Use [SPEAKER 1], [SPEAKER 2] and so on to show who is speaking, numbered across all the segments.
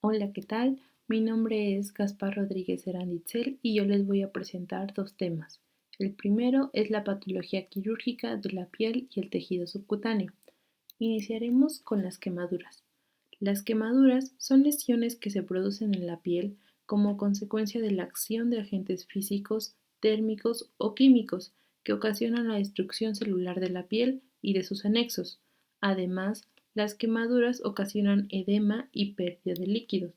[SPEAKER 1] Hola, ¿qué tal? Mi nombre es Gaspar Rodríguez Eranditzel y yo les voy a presentar dos temas. El primero es la patología quirúrgica de la piel y el tejido subcutáneo. Iniciaremos con las quemaduras. Las quemaduras son lesiones que se producen en la piel como consecuencia de la acción de agentes físicos, térmicos o químicos que ocasionan la destrucción celular de la piel y de sus anexos. Además, las quemaduras ocasionan edema y pérdida de líquidos.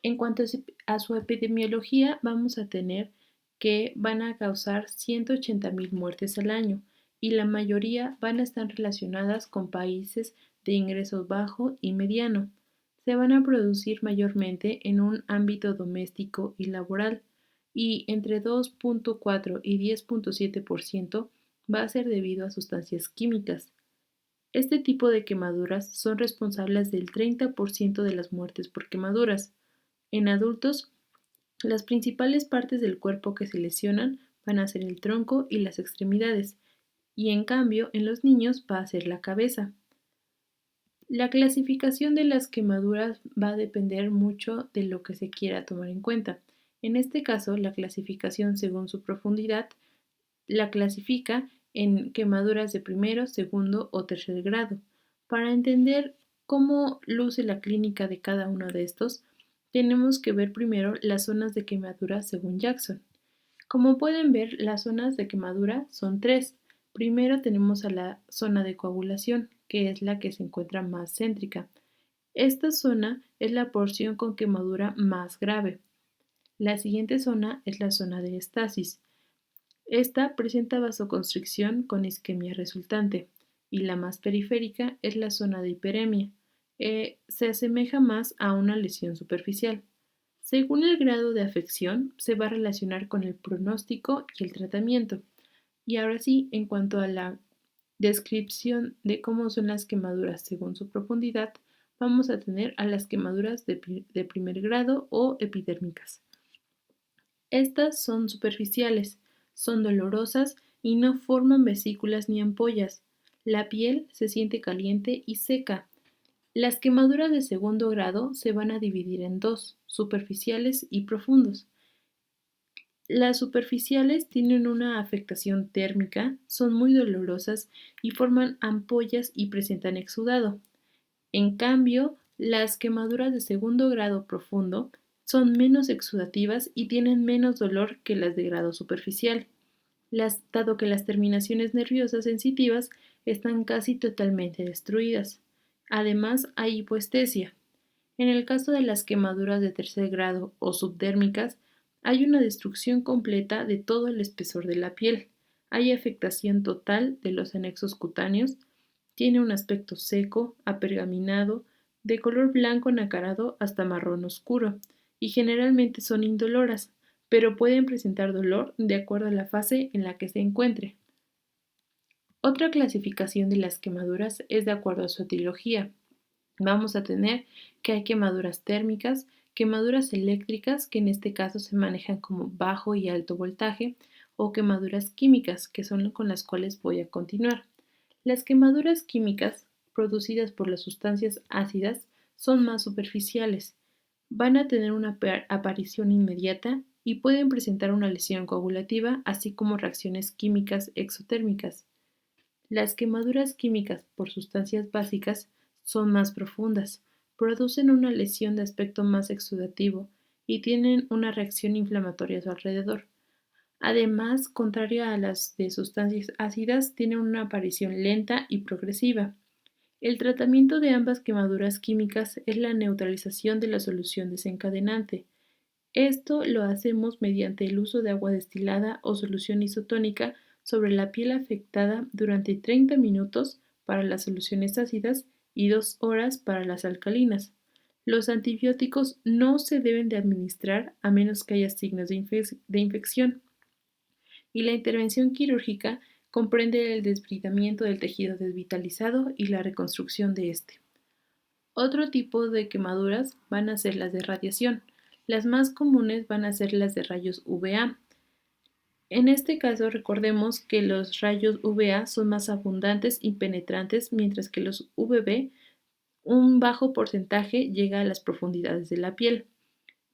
[SPEAKER 1] En cuanto a su epidemiología, vamos a tener que van a causar 180,000 muertes al año y la mayoría van a estar relacionadas con países de ingresos bajo y mediano. Se van a producir mayormente en un ámbito doméstico y laboral y entre 2,4 y 10,7% va a ser debido a sustancias químicas. Este tipo de quemaduras son responsables del 30% de las muertes por quemaduras. En adultos, las principales partes del cuerpo que se lesionan van a ser el tronco y las extremidades, y en cambio en los niños va a ser la cabeza. La clasificación de las quemaduras va a depender mucho de lo que se quiera tomar en cuenta. En este caso, la clasificación según su profundidad la clasifica en quemaduras de primero, segundo o tercer grado. Para entender cómo luce la clínica de cada uno de estos, tenemos que ver primero las zonas de quemadura según Jackson. Como pueden ver, las zonas de quemadura son tres. Primero tenemos a la zona de coagulación, que es la que se encuentra más céntrica. Esta zona es la porción con quemadura más grave. La siguiente zona es la zona de estasis. Esta presenta vasoconstricción con isquemia resultante, y la más periférica es la zona de hiperemia. Se asemeja más a una lesión superficial. Según el grado de afección, se va a relacionar con el pronóstico y el tratamiento. Y ahora sí, en cuanto a la descripción de cómo son las quemaduras según su profundidad, vamos a tener a las quemaduras de primer grado o epidérmicas. Estas son superficiales, son dolorosas y no forman vesículas ni ampollas. La piel se siente caliente y seca. Las quemaduras de segundo grado se van a dividir en dos, superficiales y profundos. Las superficiales tienen una afectación térmica, son muy dolorosas y forman ampollas y presentan exudado. En cambio, las quemaduras de segundo grado profundo son menos exudativas y tienen menos dolor que las de grado superficial, dado que las terminaciones nerviosas sensitivas están casi totalmente destruidas. Además, hay hipoestesia. En el caso de las quemaduras de tercer grado o subdérmicas, hay una destrucción completa de todo el espesor de la piel. Hay afectación total de los anexos cutáneos. Tiene un aspecto seco, apergaminado, de color blanco nacarado hasta marrón oscuro, y generalmente son indoloras, pero pueden presentar dolor de acuerdo a la fase en la que se encuentre. Otra clasificación de las quemaduras es de acuerdo a su etiología. Vamos a tener que hay quemaduras térmicas, quemaduras eléctricas, que en este caso se manejan como bajo y alto voltaje, o quemaduras químicas, que son con las cuales voy a continuar. Las quemaduras químicas, producidas por las sustancias ácidas, son más superficiales. Van a tener una aparición inmediata y pueden presentar una lesión coagulativa, así como reacciones químicas exotérmicas. Las quemaduras químicas por sustancias básicas son más profundas, producen una lesión de aspecto más exudativo y tienen una reacción inflamatoria a su alrededor. Además, contrario a las de sustancias ácidas, tienen una aparición lenta y progresiva. El tratamiento de ambas quemaduras químicas es la neutralización de la solución desencadenante. Esto lo hacemos mediante el uso de agua destilada o solución isotónica sobre la piel afectada durante 30 minutos para las soluciones ácidas y 2 horas para las alcalinas. Los antibióticos no se deben de administrar a menos que haya signos de infección, y la intervención quirúrgica comprende el desbridamiento del tejido desvitalizado y la reconstrucción de este. Otro tipo de quemaduras van a ser las de radiación. Las más comunes van a ser las de rayos UVA. En este caso, recordemos que los rayos UVA son más abundantes y penetrantes, mientras que los UVB un bajo porcentaje llega a las profundidades de la piel.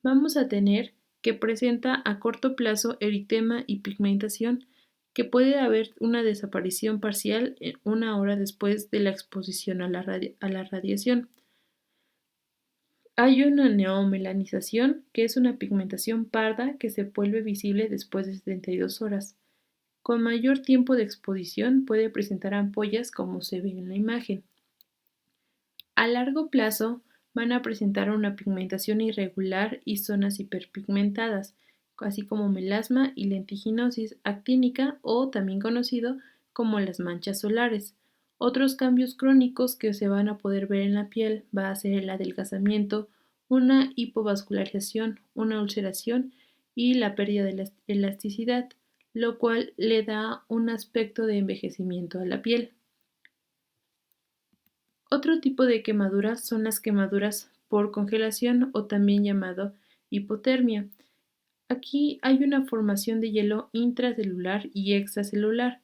[SPEAKER 1] Vamos a tener que presenta a corto plazo eritema y pigmentación, que puede haber una desaparición parcial en una hora después de la exposición a la radiación. Hay una neomelanización, que es una pigmentación parda que se vuelve visible después de 72 horas. Con mayor tiempo de exposición puede presentar ampollas como se ve en la imagen. A largo plazo van a presentar una pigmentación irregular y zonas hiperpigmentadas, así como melasma y lentiginosis actínica o también conocido como las manchas solares. Otros cambios crónicos que se van a poder ver en la piel va a ser el adelgazamiento, una hipovascularización, una ulceración y la pérdida de la elasticidad, lo cual le da un aspecto de envejecimiento a la piel. Otro tipo de quemaduras son las quemaduras por congelación o también llamado hipotermia. Aquí hay una formación de hielo intracelular y extracelular.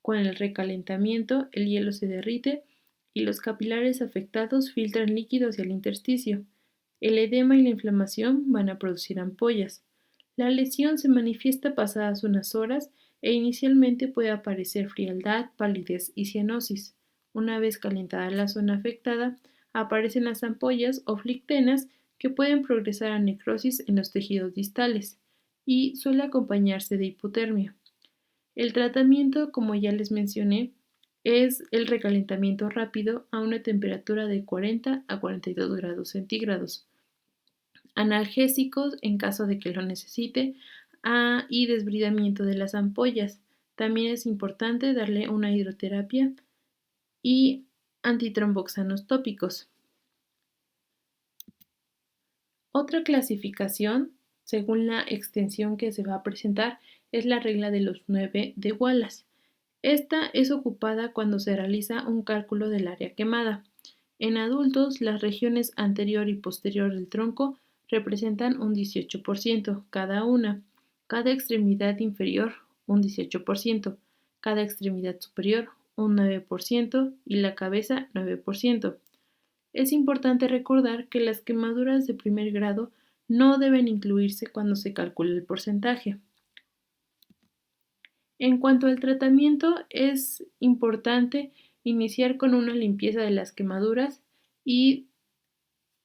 [SPEAKER 1] Con el recalentamiento, el hielo se derrite y los capilares afectados filtran líquido hacia el intersticio. El edema y la inflamación van a producir ampollas. La lesión se manifiesta pasadas unas horas e inicialmente puede aparecer frialdad, palidez y cianosis. Una vez calentada la zona afectada, aparecen las ampollas o flictenas que pueden progresar a necrosis en los tejidos distales y suele acompañarse de hipotermia. El tratamiento, como ya les mencioné, es el recalentamiento rápido a una temperatura de 40 a 42 grados centígrados. Analgésicos en caso de que lo necesite y desbridamiento de las ampollas. También es importante darle una hidroterapia y antitromboxanos tópicos. Otra clasificación, según la extensión que se va a presentar, es la regla de los 9 de Wallace. Esta es ocupada cuando se realiza un cálculo del área quemada. En adultos, las regiones anterior y posterior del tronco representan un 18% cada una, cada extremidad inferior un 18%, cada extremidad superior un 9% y la cabeza 9%. Es importante recordar que las quemaduras de primer grado no deben incluirse cuando se calcula el porcentaje. En cuanto al tratamiento, es importante iniciar con una limpieza de las quemaduras y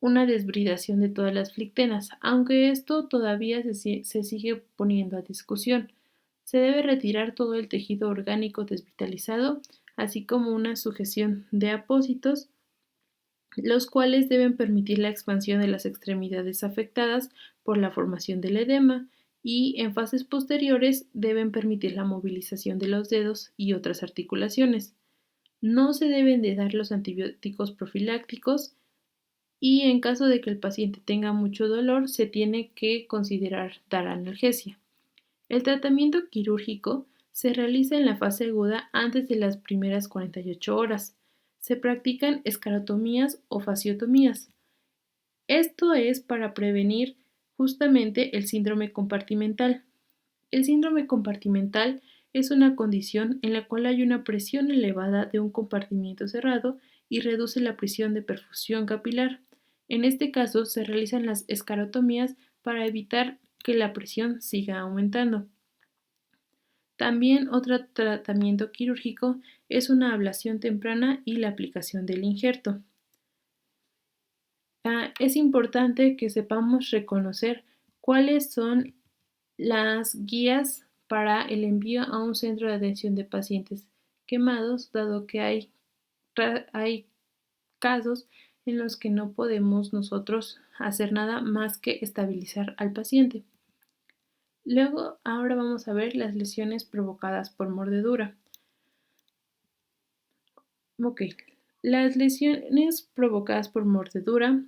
[SPEAKER 1] una desbridación de todas las flictenas, aunque esto todavía se sigue poniendo a discusión. Se debe retirar todo el tejido orgánico desvitalizado, así como una sujeción de apósitos, los cuales deben permitir la expansión de las extremidades afectadas por la formación del edema y en fases posteriores deben permitir la movilización de los dedos y otras articulaciones. No se deben de dar los antibióticos profilácticos y en caso de que el paciente tenga mucho dolor se tiene que considerar dar analgesia. El tratamiento quirúrgico se realiza en la fase aguda antes de las primeras 48 horas. Se practican escarotomías o fasciotomías. Esto es para prevenir justamente el síndrome compartimental. El síndrome compartimental es una condición en la cual hay una presión elevada de un compartimiento cerrado y reduce la presión de perfusión capilar. En este caso se realizan las escarotomías para evitar que la presión siga aumentando. También otro tratamiento quirúrgico es una ablación temprana y la aplicación del injerto. Es importante que sepamos reconocer cuáles son las guías para el envío a un centro de atención de pacientes quemados, dado que hay casos en los que no podemos nosotros hacer nada más que estabilizar al paciente. Luego, ahora vamos a ver las lesiones provocadas por mordedura. Ok, las lesiones provocadas por mordedura,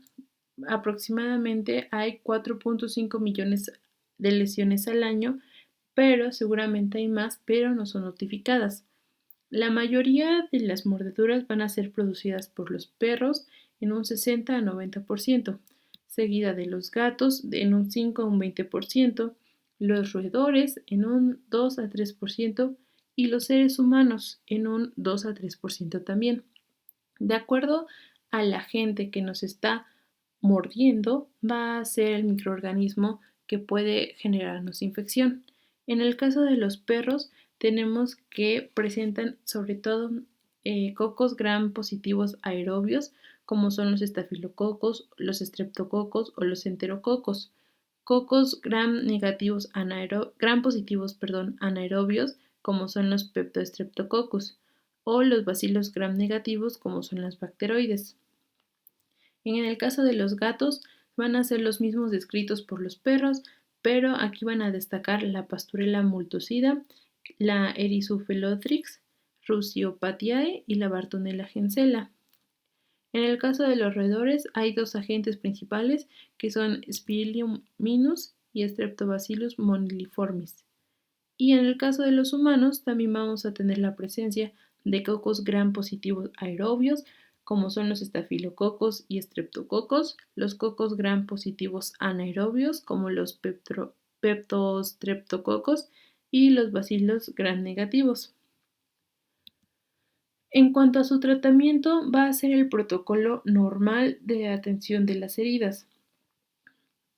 [SPEAKER 1] aproximadamente hay 4.5 millones de lesiones al año, pero seguramente hay más, pero no son notificadas. La mayoría de las mordeduras van a ser producidas por los perros en un 60 a 90%, seguida de los gatos en un 5 a un 20%, los roedores en un 2 a 3% y los seres humanos en un 2 a 3% también. De acuerdo al agente que nos está mordiendo va a ser el microorganismo que puede generarnos infección. En el caso de los perros, tenemos que presentan sobre todo cocos gram positivos aerobios, como son los estafilococos, los estreptococos o los enterococos. Cocos gram positivos, anaerobios, como son los peptostreptococcus, o los bacilos gram negativos, como son las bacteroides. En el caso de los gatos, van a ser los mismos descritos por los perros, pero aquí van a destacar la Pasturella multocida, la Erysophilothrix, Rusiopatiae y la Bartonella gensela. En el caso de los roedores, hay dos agentes principales que son Spirillum minus y Streptobacillus moniliformis. Y en el caso de los humanos, también vamos a tener la presencia de cocos gram positivos aerobios, como son los estafilococos y estreptococos, los cocos gram positivos anaerobios, como los peptostreptococos, y los bacilos gram negativos. En cuanto a su tratamiento, va a ser el protocolo normal de atención de las heridas.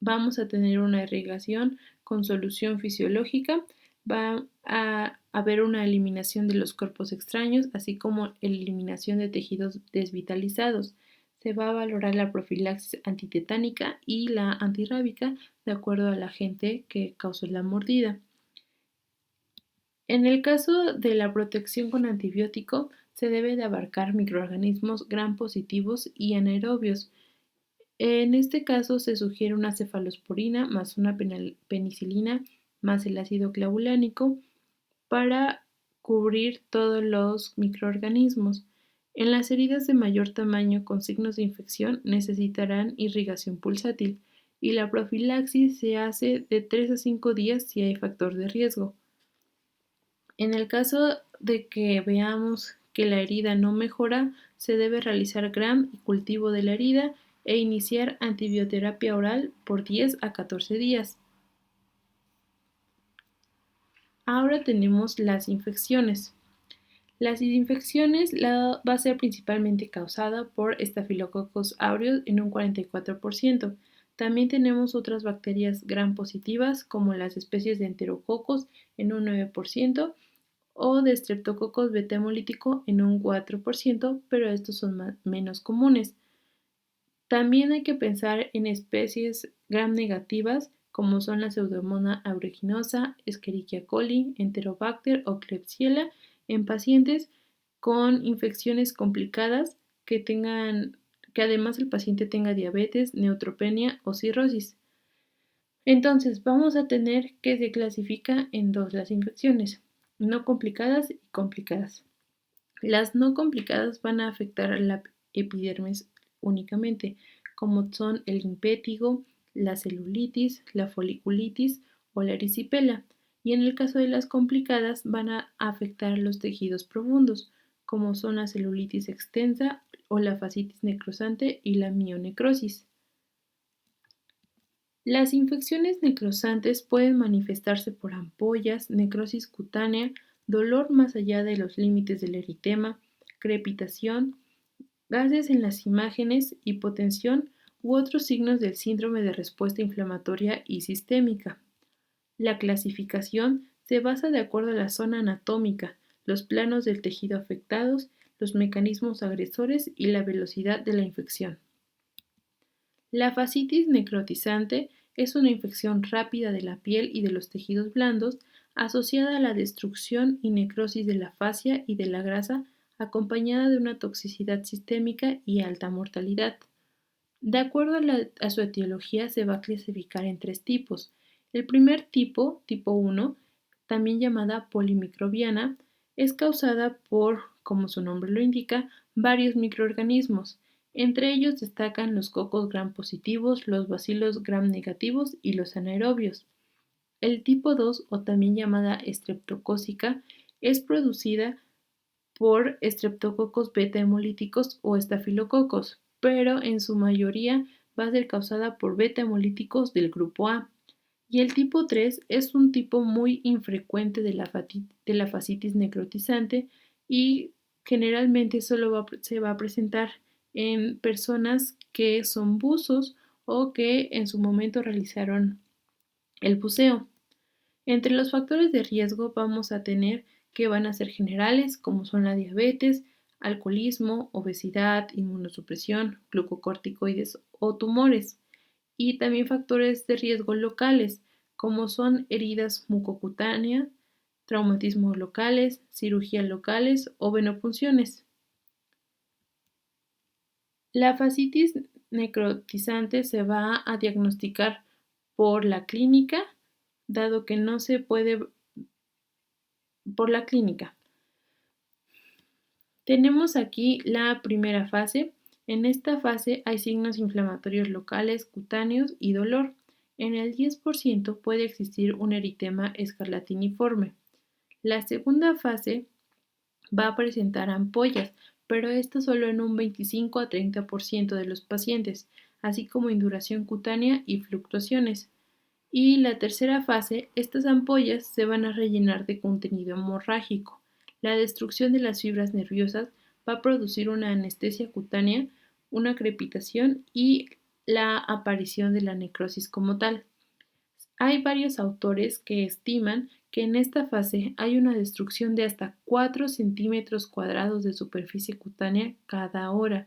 [SPEAKER 1] Vamos a tener una irrigación con solución fisiológica, va a haber una eliminación de los cuerpos extraños, así como eliminación de tejidos desvitalizados. Se va a valorar la profilaxis antitetánica y la antirrábica de acuerdo al agente que causó la mordida. En el caso de la protección con antibiótico, se debe de abarcar microorganismos gram positivos y anaerobios. En este caso se sugiere una cefalosporina más una penicilina más el ácido clavulánico para cubrir todos los microorganismos. En las heridas de mayor tamaño con signos de infección necesitarán irrigación pulsátil y la profilaxis se hace de 3 a 5 días si hay factor de riesgo. En el caso de que veamos que la herida no mejora, se debe realizar gram y cultivo de la herida e iniciar antibioterapia oral por 10 a 14 días. Ahora tenemos las infecciones. Las infecciones va a ser principalmente causada por Staphylococcus aureus en un 44%. También tenemos otras bacterias gram positivas como las especies de enterococos en un 9% o de Streptococcus beta hemolítico en un 4%, pero estos son menos comunes. También hay que pensar en especies gram negativas como son la Pseudomonas aeruginosa, Escherichia coli, Enterobacter o Klebsiella en pacientes con infecciones complicadas que además el paciente tenga diabetes, neutropenia o cirrosis. Entonces, vamos a tener que se clasifica en dos las infecciones, no complicadas y complicadas. Las no complicadas van a afectar a la epidermis únicamente, como son el impétigo, la celulitis, la foliculitis o la erisipela. Y en el caso de las complicadas van a afectar los tejidos profundos, como son la celulitis extensa o la fascitis necrosante y la mionecrosis. Las infecciones necrosantes pueden manifestarse por ampollas, necrosis cutánea, dolor más allá de los límites del eritema, crepitación, gases en las imágenes, hipotensión u otros signos del síndrome de respuesta inflamatoria y sistémica. La clasificación se basa de acuerdo a la zona anatómica, los planos del tejido afectados, los mecanismos agresores y la velocidad de la infección. La fascitis necrotizante es una infección rápida de la piel y de los tejidos blandos asociada a la destrucción y necrosis de la fascia y de la grasa acompañada de una toxicidad sistémica y alta mortalidad. De acuerdo a su etiología se va a clasificar en tres tipos. El primer tipo, tipo 1, también llamada polimicrobiana, es causada por, como su nombre lo indica, varios microorganismos. Entre ellos destacan los cocos gram positivos, los bacilos gram negativos y los anaerobios. El tipo 2, o también llamada estreptocócica, es producida por estreptococos beta hemolíticos o estafilococos, pero en su mayoría va a ser causada por beta hemolíticos del grupo A. Y el tipo 3 es un tipo muy infrecuente de la fascitis necrotizante y generalmente solo se va a presentar en personas que son buzos o que en su momento realizaron el buceo. Entre los factores de riesgo vamos a tener que van a ser generales, como son la diabetes, alcoholismo, obesidad, inmunosupresión, glucocorticoides o tumores. Y también factores de riesgo locales, como son heridas mucocutáneas, traumatismos locales, cirugías locales o venopunciones. La fascitis necrotizante se va a diagnosticar por la clínica, dado que no se puede por la clínica. Tenemos aquí la primera fase. En esta fase hay signos inflamatorios locales, cutáneos y dolor. En el 10% puede existir un eritema escarlatiniforme. La segunda fase va a presentar ampollas, pero esto solo en un 25 a 30% de los pacientes, así como induración cutánea y fluctuaciones. Y la tercera fase, estas ampollas se van a rellenar de contenido hemorrágico. La destrucción de las fibras nerviosas va a producir una anestesia cutánea, una crepitación y la aparición de la necrosis como tal. Hay varios autores que estiman que en esta fase hay una destrucción de hasta 4 centímetros cuadrados de superficie cutánea cada hora.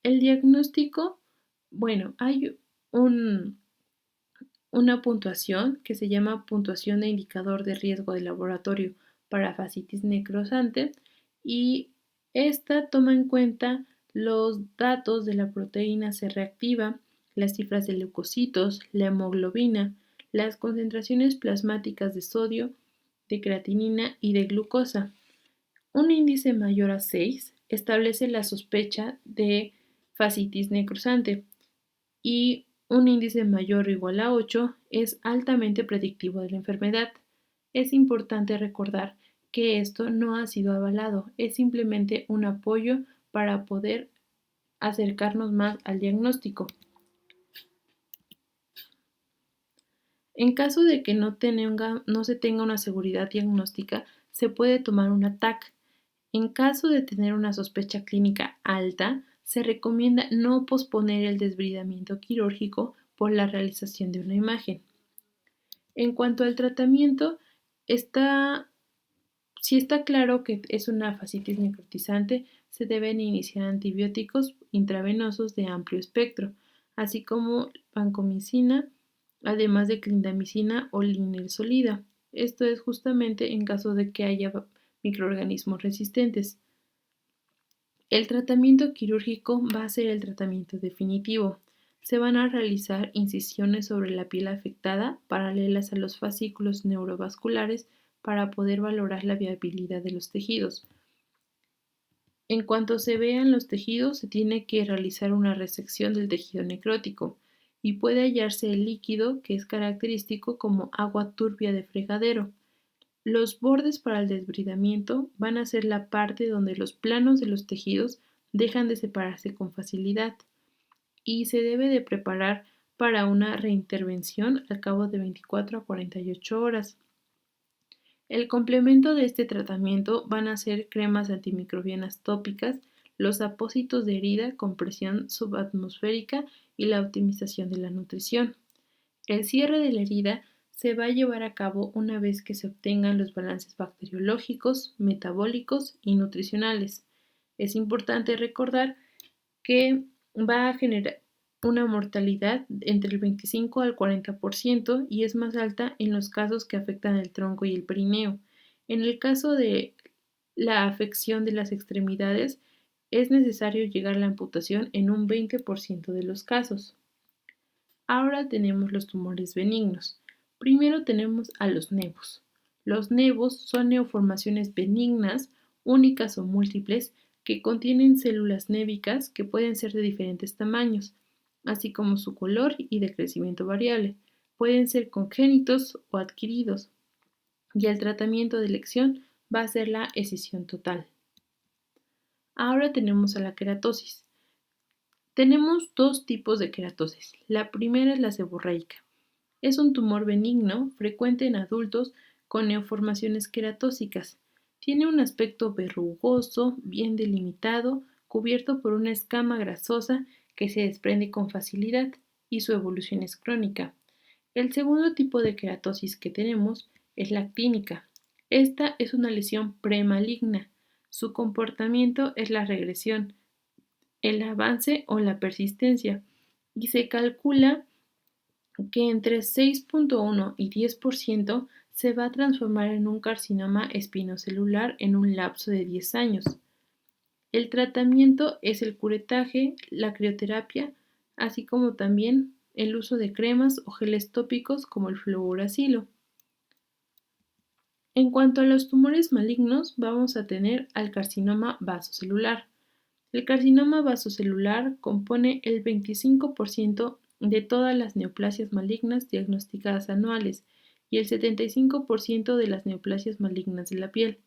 [SPEAKER 1] El diagnóstico, bueno, hay una puntuación que se llama puntuación de indicador de riesgo de laboratorio para fascitis necrosante y esta toma en cuenta los datos de la proteína C reactiva, las cifras de leucocitos, la hemoglobina, las concentraciones plasmáticas de sodio, de creatinina y de glucosa. Un índice mayor a 6 establece la sospecha de fascitis necrosante y un índice mayor o igual a 8 es altamente predictivo de la enfermedad. Es importante recordar que esto no ha sido avalado, es simplemente un apoyo para poder acercarnos más al diagnóstico. En caso de que no se tenga una seguridad diagnóstica, se puede tomar un ATAC. En caso de tener una sospecha clínica alta, se recomienda no posponer el desbridamiento quirúrgico por la realización de una imagen. En cuanto al tratamiento, si está claro que es una fascitis necrotizante, se deben iniciar antibióticos intravenosos de amplio espectro, así como vancomicina, además de clindamicina o linezolida. Esto es justamente en caso de que haya microorganismos resistentes. El tratamiento quirúrgico va a ser el tratamiento definitivo. Se van a realizar incisiones sobre la piel afectada paralelas a los fascículos neurovasculares para poder valorar la viabilidad de los tejidos. En cuanto se vean los tejidos, se tiene que realizar una resección del tejido necrótico y puede hallarse el líquido que es característico como agua turbia de fregadero. Los bordes para el desbridamiento van a ser la parte donde los planos de los tejidos dejan de separarse con facilidad y se debe de preparar para una reintervención al cabo de 24 a 48 horas. El complemento de este tratamiento van a ser cremas antimicrobianas tópicas, los apósitos de herida con presión subatmosférica y la optimización de la nutrición. El cierre de la herida se va a llevar a cabo una vez que se obtengan los balances bacteriológicos, metabólicos y nutricionales. Es importante recordar que va a generar una mortalidad entre el 25 al 40% y es más alta en los casos que afectan el tronco y el perineo. En el caso de la afección de las extremidades, es necesario llegar a la amputación en un 20% de los casos. Ahora tenemos los tumores benignos. Primero tenemos a los nevos. Los nevos son neoformaciones benignas, únicas o múltiples, que contienen células névicas que pueden ser de diferentes tamaños, así como su color y de crecimiento variable. Pueden ser congénitos o adquiridos. Y el tratamiento de elección va a ser la escisión total. Ahora tenemos a la queratosis. Tenemos dos tipos de queratosis. La primera es la seborreica. Es un tumor benigno frecuente en adultos con neoformaciones queratósicas. Tiene un aspecto verrugoso, bien delimitado, cubierto por una escama grasosa que se desprende con facilidad y su evolución es crónica. El segundo tipo de queratosis que tenemos es la actínica. Esta es una lesión premaligna. Su comportamiento es la regresión, el avance o la persistencia y se calcula que entre 6.1 y 10% se va a transformar en un carcinoma espinocelular en un lapso de 10 años. El tratamiento es el curetaje, la crioterapia, así como también el uso de cremas o geles tópicos como el fluoracilo. En cuanto a los tumores malignos, vamos a tener al carcinoma vasocelular. El carcinoma vasocelular compone el 25% de todas las neoplasias malignas diagnosticadas anuales y el 75% de las neoplasias malignas de la piel.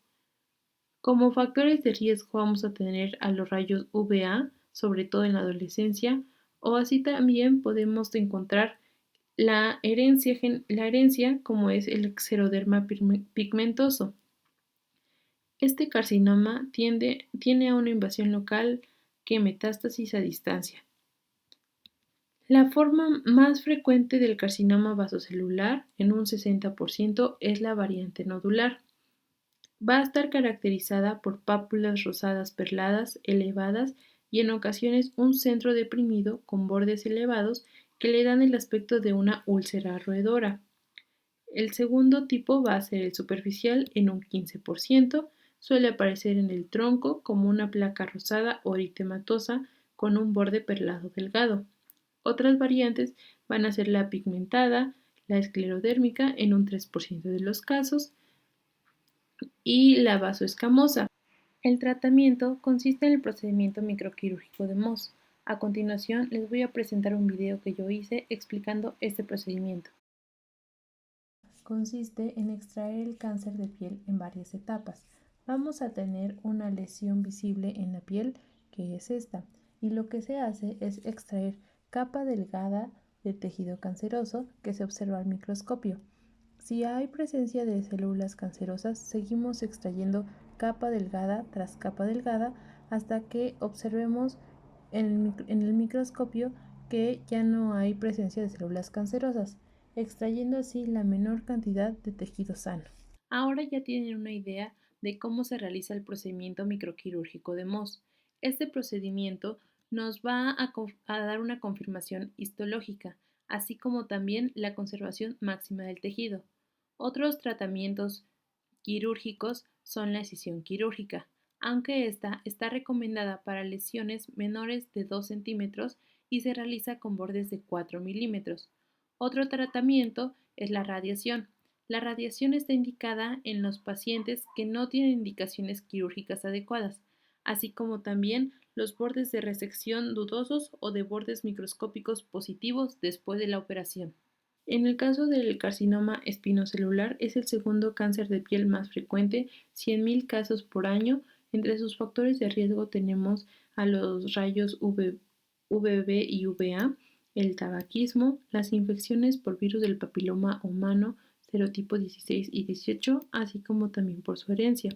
[SPEAKER 1] Como factores de riesgo vamos a tener a los rayos UVA, sobre todo en la adolescencia, o así también podemos encontrar la herencia como es el xeroderma pigmentoso. Este carcinoma tiene a una invasión local que metástasis a distancia. La forma más frecuente del carcinoma vasocelular, en un 60%, es la variante nodular. Va a estar caracterizada por pápulas rosadas perladas, elevadas y en ocasiones un centro deprimido con bordes elevados que le dan el aspecto de una úlcera roedora. El segundo tipo va a ser el superficial en un 15%, suele aparecer en el tronco como una placa rosada o eritematosa con un borde perlado delgado. Otras variantes van a ser la pigmentada, la esclerodérmica en un 3% de los casos y la vasoescamosa. El tratamiento consiste en el procedimiento microquirúrgico de Mohs. A continuación les voy a presentar un video que yo hice explicando este procedimiento. Consiste en extraer el cáncer de piel en varias etapas. Vamos a tener una lesión visible en la piel, que es esta, y lo que se hace es extraer capa delgada de tejido canceroso que se observa al microscopio. Si hay presencia de células cancerosas, seguimos extrayendo capa delgada tras capa delgada hasta que observemos en el microscopio que ya no hay presencia de células cancerosas, extrayendo así la menor cantidad de tejido sano. Ahora ya tienen una idea de cómo se realiza el procedimiento microquirúrgico de Mohs. Este procedimiento nos va a dar una confirmación histológica, así como también la conservación máxima del tejido. Otros tratamientos quirúrgicos son la excisión quirúrgica, aunque esta está recomendada para lesiones menores de 2 centímetros y se realiza con bordes de 4 milímetros. Otro tratamiento es la radiación. La radiación está indicada en los pacientes que no tienen indicaciones quirúrgicas adecuadas, así como también los bordes de resección dudosos o de bordes microscópicos positivos después de la operación. En el caso del carcinoma espinocelular es el segundo cáncer de piel más frecuente, 100.000 casos por año. Entre sus factores de riesgo tenemos a los rayos UVB y UVA, el tabaquismo, las infecciones por virus del papiloma humano, serotipo 16 y 18, así como también por su herencia.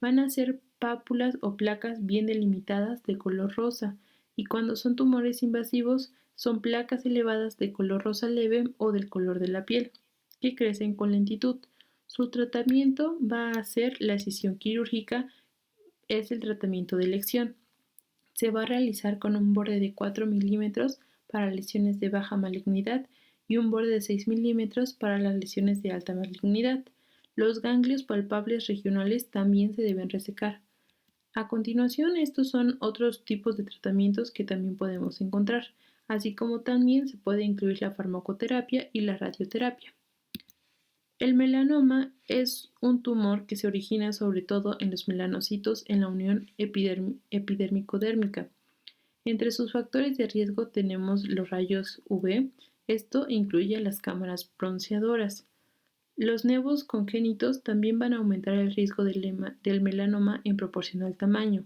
[SPEAKER 1] Van a ser pápulas o placas bien delimitadas de color rosa y cuando son tumores invasivos son placas elevadas de color rosa leve o del color de la piel, que crecen con lentitud. Su tratamiento va a ser la excisión quirúrgica, es el tratamiento de elección. Se va a realizar con un borde de 4 milímetros para lesiones de baja malignidad y un borde de 6 milímetros para las lesiones de alta malignidad. Los ganglios palpables regionales también se deben resecar. A continuación, estos son otros tipos de tratamientos que también podemos encontrar, así como también se puede incluir la farmacoterapia y la radioterapia. El melanoma es un tumor que se origina sobre todo en los melanocitos en la unión epidérmico-dérmica. Entre sus factores de riesgo tenemos los rayos UV, esto incluye las cámaras bronceadoras. Los nevos congénitos también van a aumentar el riesgo del melanoma en proporción al tamaño.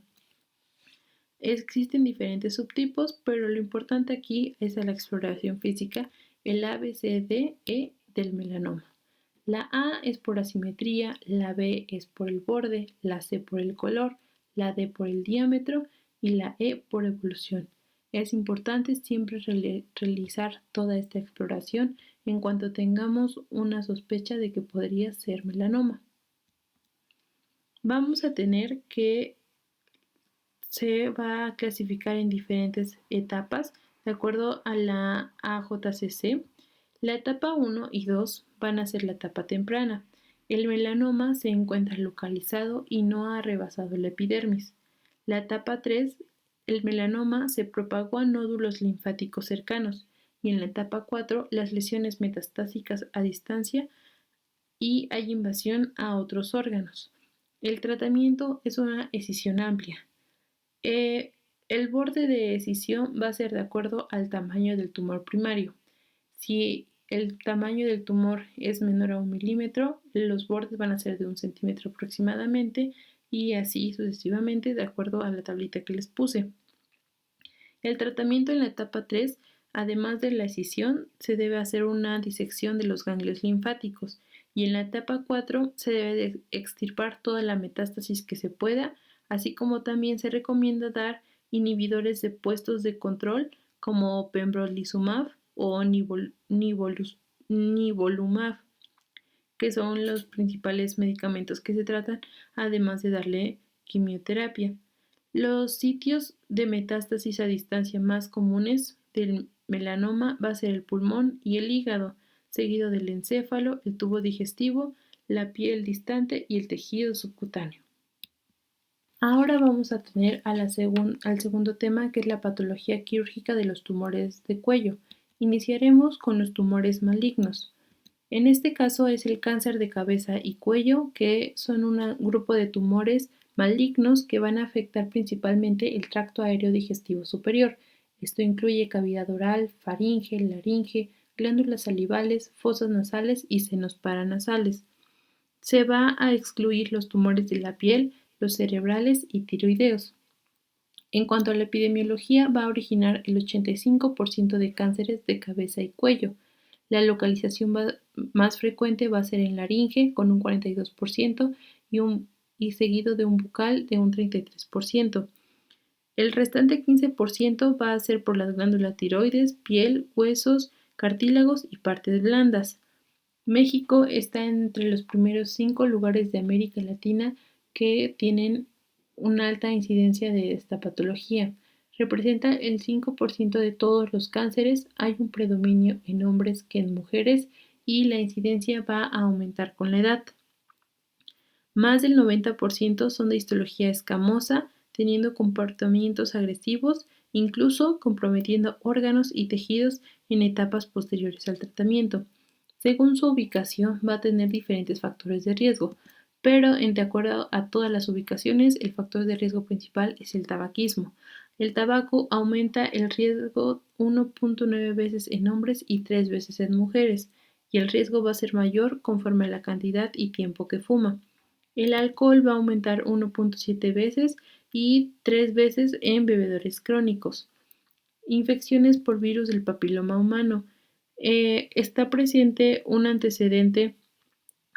[SPEAKER 1] Existen diferentes subtipos, pero lo importante aquí es la exploración física, el A, B, C, D, E del melanoma. La A es por asimetría, la B es por el borde, la C por el color, la D por el diámetro y la E por evolución. Es importante siempre realizar toda esta exploración en cuanto tengamos una sospecha de que podría ser melanoma. Vamos a tener que se va a clasificar en diferentes etapas de acuerdo a la AJCC. La etapa 1 y 2 van a ser la etapa temprana. El melanoma se encuentra localizado y no ha rebasado la epidermis. La etapa 3, el melanoma se propagó a nódulos linfáticos cercanos y en la etapa 4 las lesiones metastásicas a distancia y hay invasión a otros órganos. El tratamiento es una escisión amplia. Eh, el borde de escisión va a ser de acuerdo al tamaño del tumor primario. Si el tamaño del tumor es menor a 1 milímetro, los bordes van a ser de 1 centímetro aproximadamente y así sucesivamente de acuerdo a la tablita que les puse. El tratamiento en la etapa 3, además de la escisión, se debe hacer una disección de los ganglios linfáticos y en la etapa 4 se debe de extirpar toda la metástasis que se pueda, así como también se recomienda dar inhibidores de puestos de control como pembrolizumab o nivolumab, que son los principales medicamentos que se tratan, además de darle quimioterapia. Los sitios de metástasis a distancia más comunes del melanoma va a ser el pulmón y el hígado, seguido del encéfalo, el tubo digestivo, la piel distante y el tejido subcutáneo. Ahora vamos a tener al segundo tema, que es la patología quirúrgica de los tumores de cuello. Iniciaremos con los tumores malignos. En este caso es el cáncer de cabeza y cuello, que son un grupo de tumores malignos que van a afectar principalmente el tracto aéreo digestivo superior. Esto incluye cavidad oral, faringe, laringe, glándulas salivales, fosas nasales y senos paranasales. Se va a excluir los tumores de la piel, los cerebrales y tiroideos. En cuanto a la epidemiología, va a originar el 85% de cánceres de cabeza y cuello. La localización más frecuente va a ser en laringe con un 42% y seguido de un bucal de un 33%. El restante 15% va a ser por las glándulas tiroides, piel, huesos, cartílagos y partes blandas. México está entre los primeros 5 lugares de América Latina que tienen una alta incidencia de esta patología. Representa el 5% de todos los cánceres, hay un predominio en hombres que en mujeres y la incidencia va a aumentar con la edad. Más del 90% son de histología escamosa, teniendo comportamientos agresivos, incluso comprometiendo órganos y tejidos en etapas posteriores al tratamiento. Según su ubicación, va a tener diferentes factores de riesgo, pero de acuerdo a todas las ubicaciones, el factor de riesgo principal es el tabaquismo. El tabaco aumenta el riesgo 1.9 veces en hombres y 3 veces en mujeres, y el riesgo va a ser mayor conforme a la cantidad y tiempo que fuma. El alcohol va a aumentar 1.7 veces y 3 veces en bebedores crónicos. Infecciones por virus del papiloma humano. Está presente un antecedente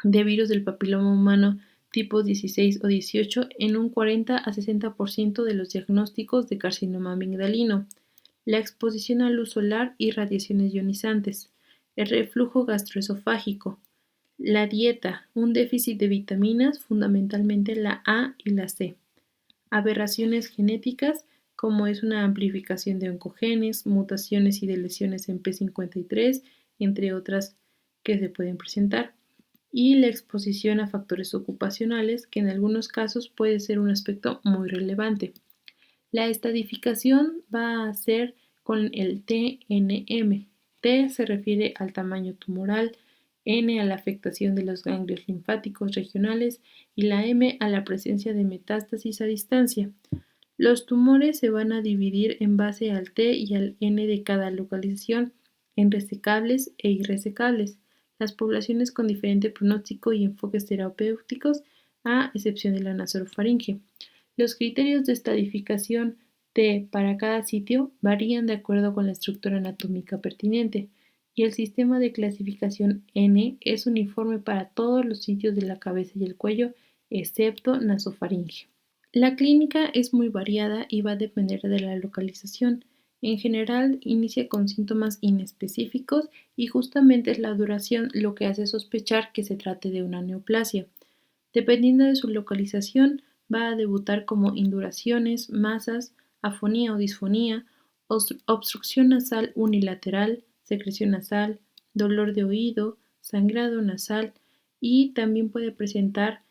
[SPEAKER 1] de virus del papiloma humano tipo 16 o 18 en un 40 a 60% de los diagnósticos de carcinoma amigdalino. La exposición a luz solar y radiaciones ionizantes. El reflujo gastroesofágico. La dieta, un déficit de vitaminas, fundamentalmente la A y la C. Aberraciones genéticas, como es una amplificación de oncogenes, mutaciones y deleciones en P53, entre otras que se pueden presentar. Y la exposición a factores ocupacionales, que en algunos casos puede ser un aspecto muy relevante. La estadificación va a ser con el TNM. T se refiere al tamaño tumoral, N a la afectación de los ganglios linfáticos regionales y la M a la presencia de metástasis a distancia. Los tumores se van a dividir en base al T y al N de cada localización en resecables e irresecables. Las poblaciones con diferente pronóstico y enfoques terapéuticos, a excepción de la nasofaringe. Los criterios de estadificación T para cada sitio varían de acuerdo con la estructura anatómica pertinente, y el sistema de clasificación N es uniforme para todos los sitios de la cabeza y el cuello, excepto nasofaringe. La clínica es muy variada y va a depender de la localización. En general, inicia con síntomas inespecíficos y justamente es la duración lo que hace sospechar que se trate de una neoplasia. Dependiendo de su localización, va a debutar como induraciones, masas, afonía o disfonía, obstrucción nasal unilateral, secreción nasal, dolor de oído, sangrado nasal y también puede presentar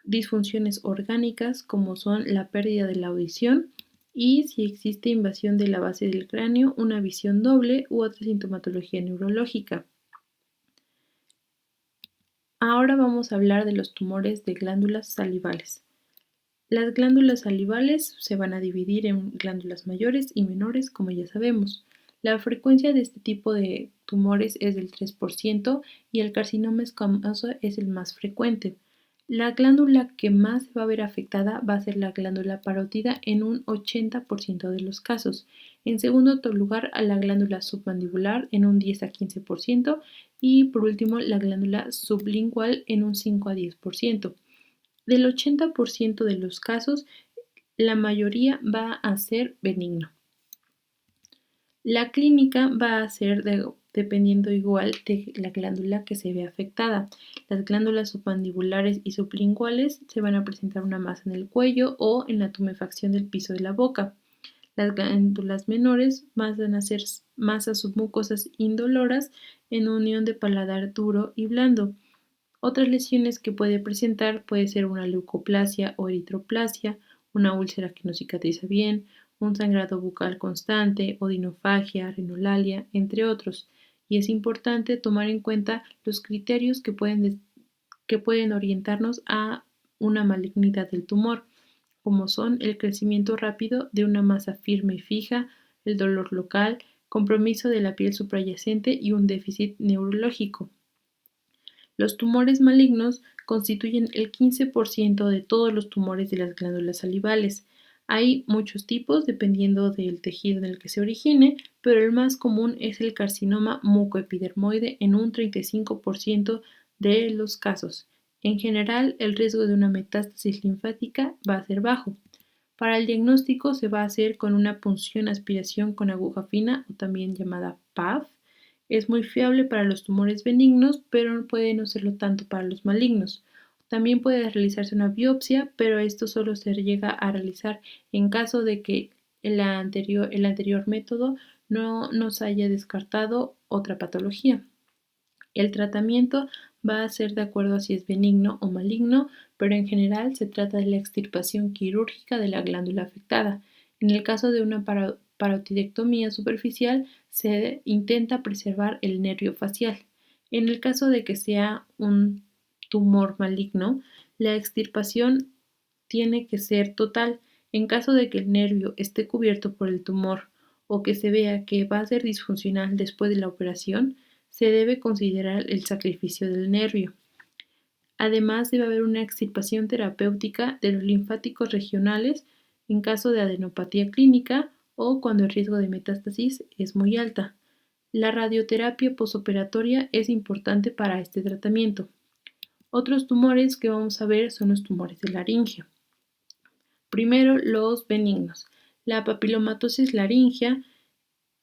[SPEAKER 1] disfunciones orgánicas como son la pérdida de la audición y si existe invasión de la base del cráneo, una visión doble u otra sintomatología neurológica. Ahora vamos a hablar de los tumores de glándulas salivales. Las glándulas salivales se van a dividir en glándulas mayores y menores, como ya sabemos. La frecuencia de este tipo de tumores es del 3% y el carcinoma escamoso es el más frecuente. La glándula que más se va a ver afectada va a ser la glándula parótida en un 80% de los casos. En segundo lugar, a la glándula submandibular en un 10 a 15% y por último la glándula sublingual en un 5 a 10%. Del 80% de los casos, la mayoría va a ser benigno. La clínica va a ser dependiendo igual de la glándula que se ve afectada. Las glándulas submandibulares y sublinguales se van a presentar una masa en el cuello o en la tumefacción del piso de la boca. Las glándulas menores van a ser masas submucosas indoloras en unión de paladar duro y blando. Otras lesiones que puede presentar puede ser una leucoplasia o eritroplasia, una úlcera que no cicatriza bien, un sangrado bucal constante, odinofagia, rinolalia, entre otros. Y es importante tomar en cuenta los criterios que pueden orientarnos a una malignidad del tumor, como son el crecimiento rápido de una masa firme y fija, el dolor local, compromiso de la piel suprayacente y un déficit neurológico. Los tumores malignos constituyen el 15% de todos los tumores de las glándulas salivales. Hay muchos tipos dependiendo del tejido en el que se origine, pero el más común es el carcinoma mucoepidermoide en un 35% de los casos. En general, el riesgo de una metástasis linfática va a ser bajo. Para el diagnóstico se va a hacer con una punción aspiración con aguja fina o también llamada PAF. Es muy fiable para los tumores benignos, pero puede no serlo tanto para los malignos. También puede realizarse una biopsia, pero esto solo se llega a realizar en caso de que el anterior método no nos haya descartado otra patología. El tratamiento va a ser de acuerdo a si es benigno o maligno, pero en general se trata de la extirpación quirúrgica de la glándula afectada. En el caso de una parotidectomía superficial, se intenta preservar el nervio facial. En el caso de que sea un tumor maligno, la extirpación tiene que ser total. En caso de que el nervio esté cubierto por el tumor o que se vea que va a ser disfuncional después de la operación, se debe considerar el sacrificio del nervio. Además, debe haber una extirpación terapéutica de los linfáticos regionales en caso de adenopatía clínica o cuando el riesgo de metástasis es muy alta. La radioterapia posoperatoria es importante para este tratamiento. Otros tumores que vamos a ver son los tumores de laringe. Primero, los benignos. La papilomatosis laringea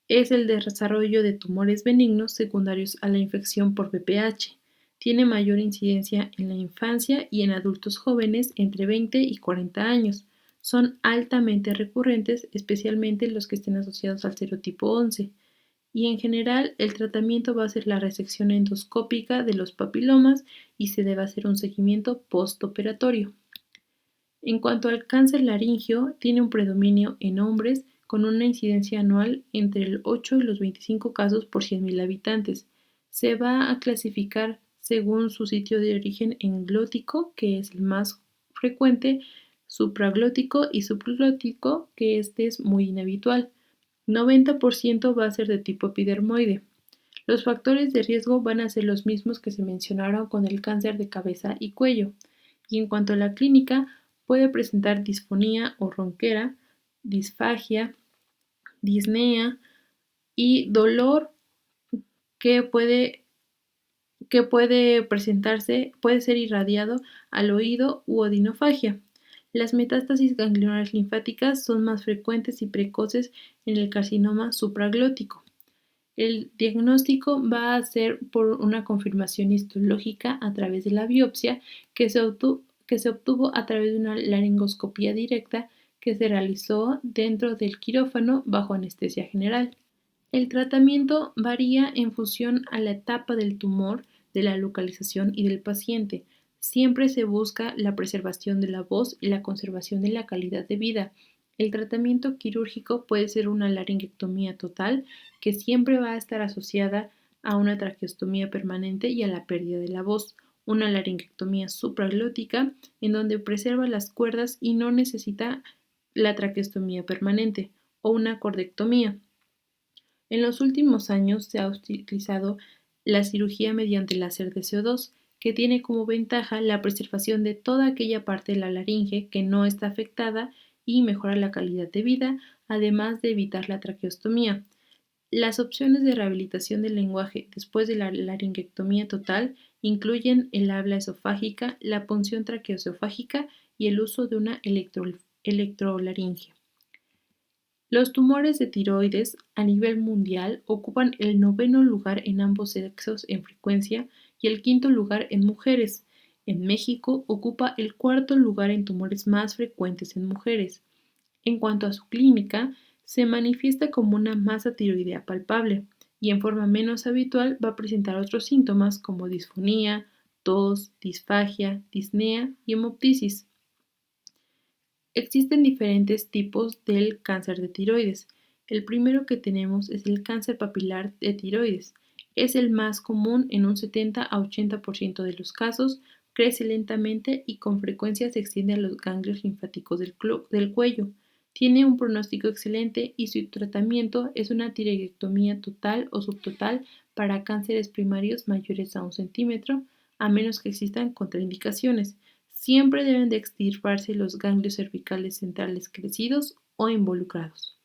[SPEAKER 1] es el desarrollo de tumores benignos secundarios a la infección por VPH. Tiene mayor incidencia en la infancia y en adultos jóvenes entre 20 y 40 años. Son altamente recurrentes, especialmente los que estén asociados al serotipo 11. Y en general, el tratamiento va a ser la resección endoscópica de los papilomas y se debe hacer un seguimiento postoperatorio. En cuanto al cáncer laríngeo, tiene un predominio en hombres con una incidencia anual entre el 8 y los 25 casos por 100.000 habitantes. Se va a clasificar según su sitio de origen en glótico, que es el más frecuente, supraglótico y subglótico, que este es muy inhabitual. 90% va a ser de tipo epidermoide. Los factores de riesgo van a ser los mismos que se mencionaron con el cáncer de cabeza y cuello. Y en cuanto a la clínica, puede presentar disfonía o ronquera, disfagia, disnea y dolor que puede presentarse, puede ser irradiado al oído u odinofagia. Las metástasis ganglionares linfáticas son más frecuentes y precoces en el carcinoma supraglótico. El diagnóstico va a ser por una confirmación histológica a través de la biopsia que se obtuvo a través de una laringoscopía directa que se realizó dentro del quirófano bajo anestesia general. El tratamiento varía en función a la etapa del tumor, de la localización y del paciente. Siempre se busca la preservación de la voz y la conservación de la calidad de vida. El tratamiento quirúrgico puede ser una laringectomía total, que siempre va a estar asociada a una traqueostomía permanente y a la pérdida de la voz. Una laringectomía supraglótica, en donde preserva las cuerdas y no necesita la traqueostomía permanente. O una cordectomía. En los últimos años se ha utilizado la cirugía mediante láser de CO2, que tiene como ventaja la preservación de toda aquella parte de la laringe que no está afectada y mejora la calidad de vida, además de evitar la traqueostomía. Las opciones de rehabilitación del lenguaje después de la laringectomía total incluyen el habla esofágica, la punción traqueoesofágica y el uso de una electrolaringe. Los tumores de tiroides a nivel mundial ocupan el noveno lugar en ambos sexos en frecuencia y el quinto lugar en mujeres. En México ocupa el cuarto lugar en tumores más frecuentes en mujeres. En cuanto a su clínica, se manifiesta como una masa tiroidea palpable y en forma menos habitual va a presentar otros síntomas como disfonía, tos, disfagia, disnea y hemoptisis. Existen diferentes tipos del cáncer de tiroides. El primero que tenemos es el cáncer papilar de tiroides. Es el más común en un 70 a 80% de los casos, crece lentamente y con frecuencia se extiende a los ganglios linfáticos del cuello. Tiene un pronóstico excelente y su tratamiento es una tiroidectomía total o subtotal para cánceres primarios mayores a 1 centímetro, a menos que existan contraindicaciones. Siempre deben de extirparse los ganglios cervicales centrales crecidos o involucrados.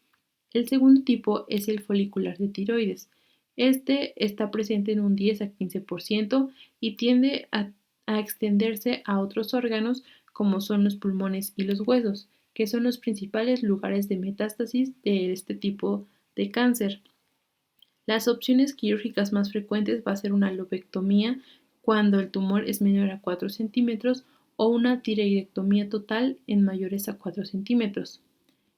[SPEAKER 1] El segundo tipo es el folicular de tiroides. Este está presente en un 10 a 15% y tiende a extenderse a otros órganos como son los pulmones y los huesos, que son los principales lugares de metástasis de este tipo de cáncer. Las opciones quirúrgicas más frecuentes va a ser una lobectomía cuando el tumor es menor a 4 centímetros o una tiroidectomía total en mayores a 4 centímetros.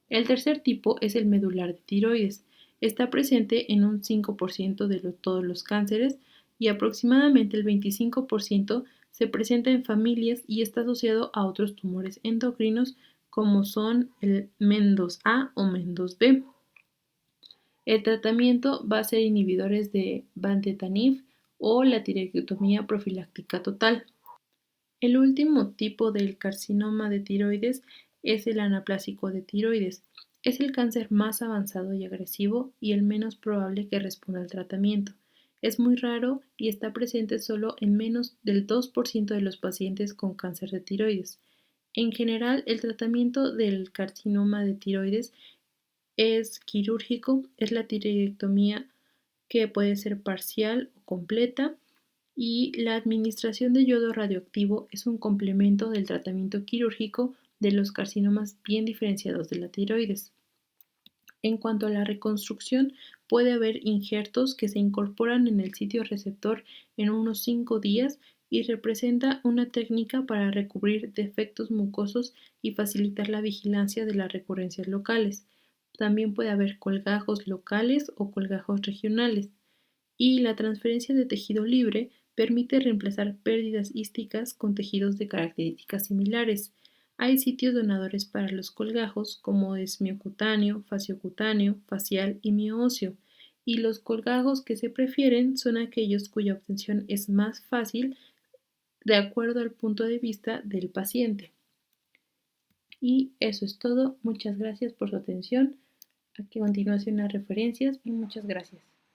[SPEAKER 1] El tercer tipo es el medular de tiroides. Está presente en un 5% de todos los cánceres y aproximadamente el 25% se presenta en familias y está asociado a otros tumores endocrinos como son el MEN2A o MEN2B. El tratamiento va a ser inhibidores de vandetanib o la tiroidectomía profiláctica total. El último tipo del carcinoma de tiroides es el anaplásico de tiroides. Es el cáncer más avanzado y agresivo y el menos probable que responda al tratamiento. Es muy raro y está presente solo en menos del 2% de los pacientes con cáncer de tiroides. En general, el tratamiento del carcinoma de tiroides es quirúrgico, es la tiroidectomía que puede ser parcial o completa y la administración de yodo radioactivo es un complemento del tratamiento quirúrgico de los carcinomas bien diferenciados de la tiroides. En cuanto a la reconstrucción, puede haber injertos que se incorporan en el sitio receptor en unos 5 días y representa una técnica para recubrir defectos mucosos y facilitar la vigilancia de las recurrencias locales. También puede haber colgajos locales o colgajos regionales. Y la transferencia de tejido libre permite reemplazar pérdidas hísticas con tejidos de características similares. Hay sitios donadores para los colgajos como es miocutáneo, fasciocutáneo, facial y mióseo, y los colgajos que se prefieren son aquellos cuya obtención es más fácil de acuerdo al punto de vista del paciente. Y eso es todo. Muchas gracias por su atención. A continuación las referencias y muchas gracias.